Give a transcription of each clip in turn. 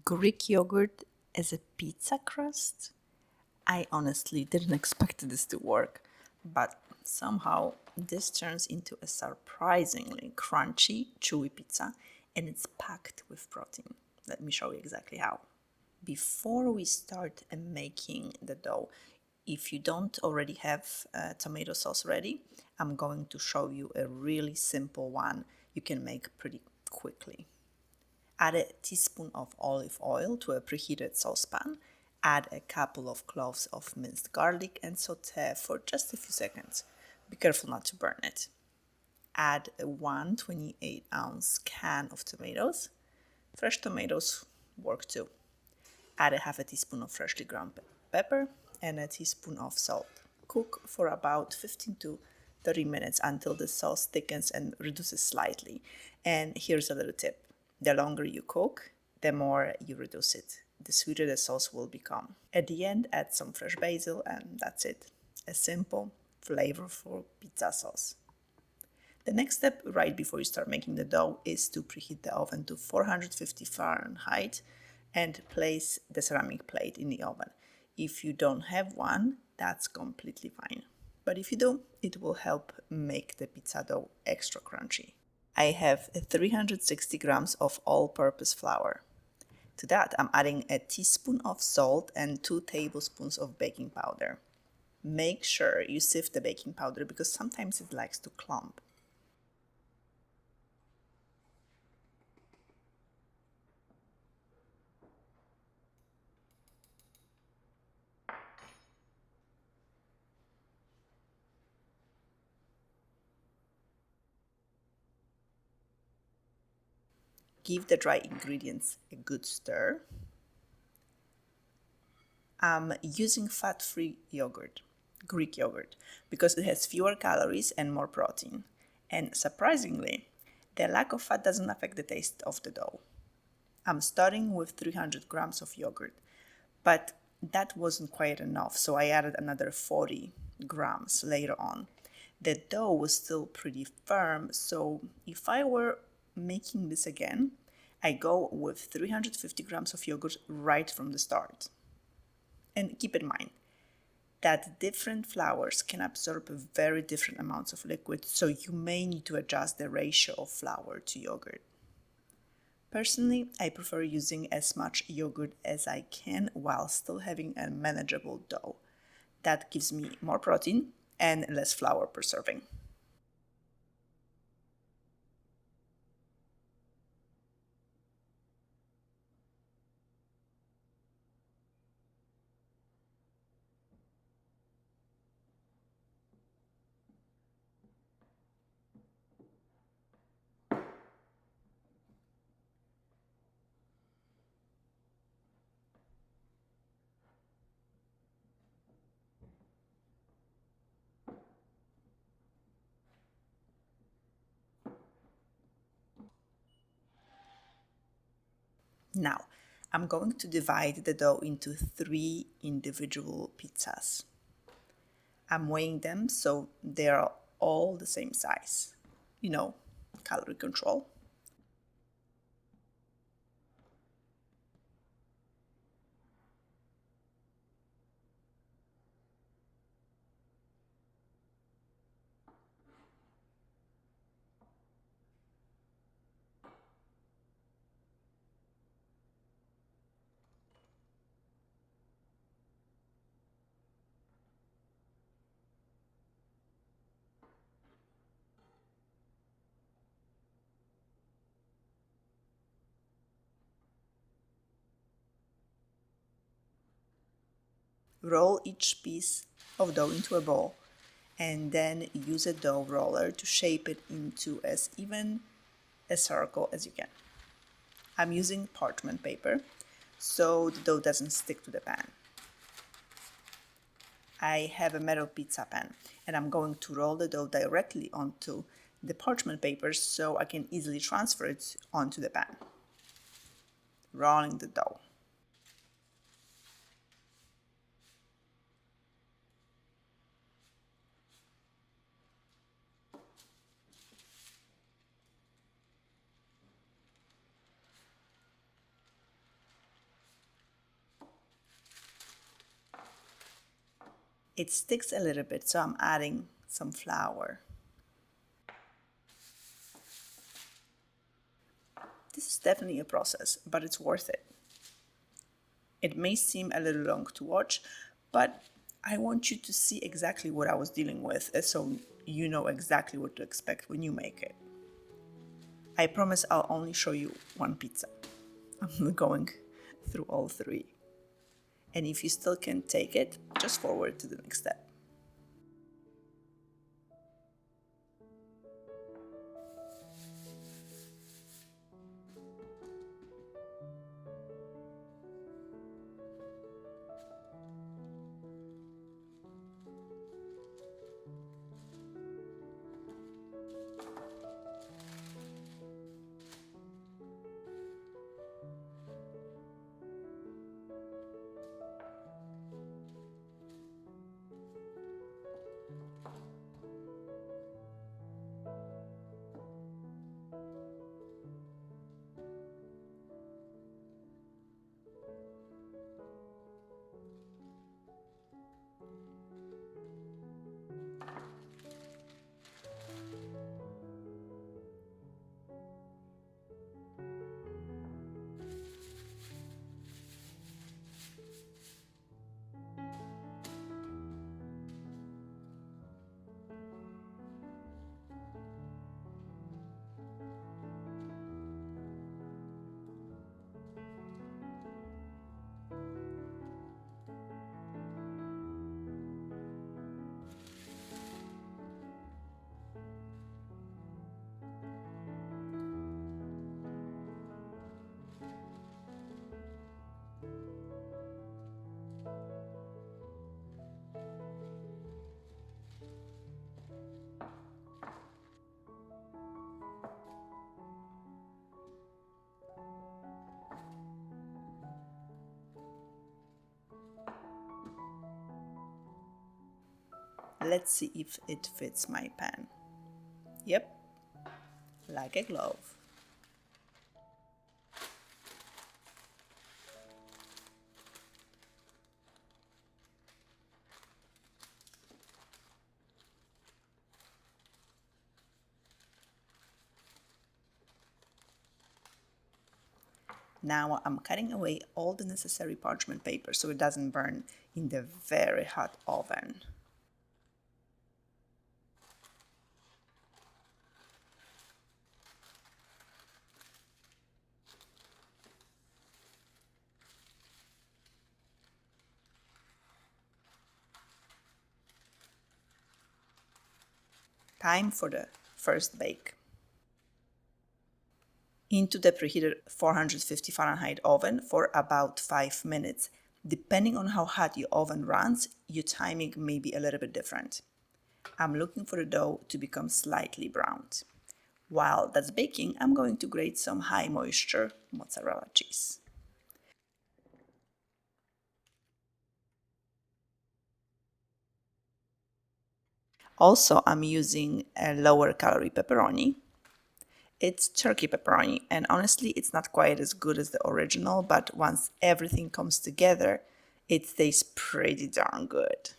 Greek yogurt as a pizza crust? I honestly didn't expect this to work, but somehow this turns into a surprisingly crunchy, chewy pizza and it's packed with protein. Let me show you exactly how. Before we start making the dough, if you don't already have tomato sauce ready, I'm going to show you a really simple one you can make pretty quickly. Add a teaspoon of olive oil to a preheated saucepan. Add a couple of cloves of minced garlic and saute for just a few seconds. Be careful not to burn it. Add a 128-ounce can of tomatoes. Fresh tomatoes work too. Add a half a teaspoon of freshly ground pepper and a teaspoon of salt. Cook for about 15 to 30 minutes until the sauce thickens and reduces slightly. And here's a little tip. The longer you cook, the more you reduce it. The sweeter the sauce will become. At the end, add some fresh basil and that's it. A simple, flavorful pizza sauce. The next step right before you start making the dough is to preheat the oven to 450 Fahrenheit and place the ceramic plate in the oven. If you don't have one, that's completely fine. But if you do, it will help make the pizza dough extra crunchy. I have 360 grams of all-purpose flour. To that, I'm adding a teaspoon of salt and 2 tablespoons of baking powder. Make sure you sift the baking powder because sometimes it likes to clump. Give the dry ingredients a good stir. I'm using fat-free yogurt, Greek yogurt, because it has fewer calories and more protein. And surprisingly, the lack of fat doesn't affect the taste of the dough. I'm starting with 300 grams of yogurt, but that wasn't quite enough, so I added another 40 grams later on. The dough was still pretty firm, so if I were making this again, I go with 350 grams of yogurt right from the start. And keep in mind that different flours can absorb very different amounts of liquid, so you may need to adjust the ratio of flour to yogurt. Personally, I prefer using as much yogurt as I can while still having a manageable dough. That gives me more protein and less flour per serving. Now, I'm going to divide the dough into 3 individual pizzas. I'm weighing them so they are all the same size. You know, calorie control. Roll each piece of dough into a ball and then use a dough roller to shape it into as even a circle as you can. I'm using parchment paper so the dough doesn't stick to the pan. I have a metal pizza pan and I'm going to roll the dough directly onto the parchment paper so I can easily transfer it onto the pan. Rolling the dough. It sticks a little bit, so I'm adding some flour. This is definitely a process, but it's worth it. It may seem a little long to watch, but I want you to see exactly what I was dealing with, so you know exactly what to expect when you make it. I promise I'll only show you one pizza. I'm not going through all three. And if you still can't take it, just forward to the next step. Let's see if it fits my pan. Yep, like a glove. Now I'm cutting away all the necessary parchment paper so it doesn't burn in the very hot oven. Time for the first bake. Into the preheated 450 Fahrenheit oven for about 5 minutes. Depending on how hot your oven runs, your timing may be a little bit different. I'm looking for the dough to become slightly browned. While that's baking, I'm going to grate some high moisture mozzarella cheese. Also, I'm using a lower calorie pepperoni. It's turkey pepperoni, and honestly, it's not quite as good as the original, but once everything comes together, it tastes pretty darn good.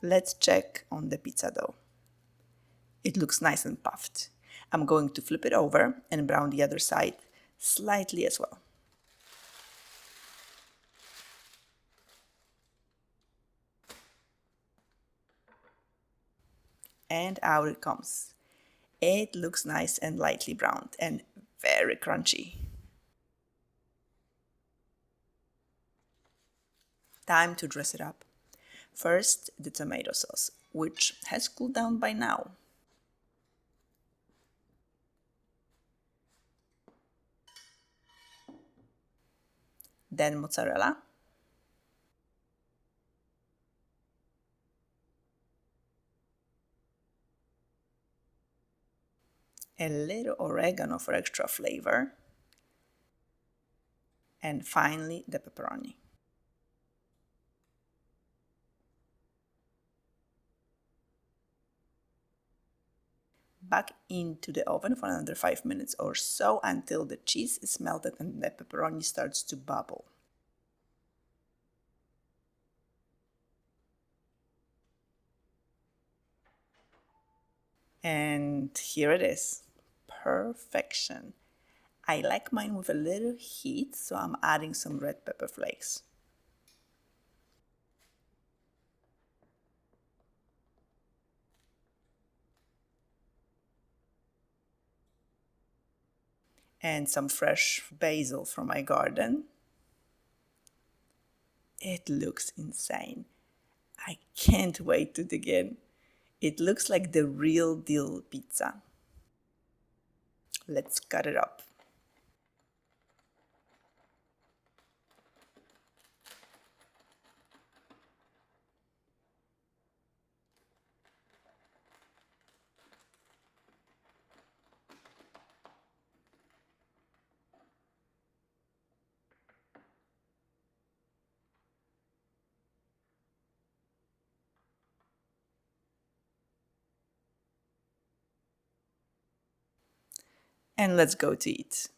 Let's check on the pizza dough. It looks nice and puffed. I'm going to flip it over and brown the other side slightly as well. And out it comes. It looks nice and lightly browned and very crunchy. Time to dress it up. First, the tomato sauce, which has cooled down by now. Then mozzarella, a little oregano for extra flavor, and finally the pepperoni. back into the oven for another 5 minutes or so until the cheese is melted and the pepperoni starts to bubble. And here it is. Perfection. I like mine with a little heat, so I'm adding some red pepper flakes. And some fresh basil from my garden. It looks insane. I can't wait to dig in. It looks like the real deal pizza. Let's cut it up. And let's go to eat.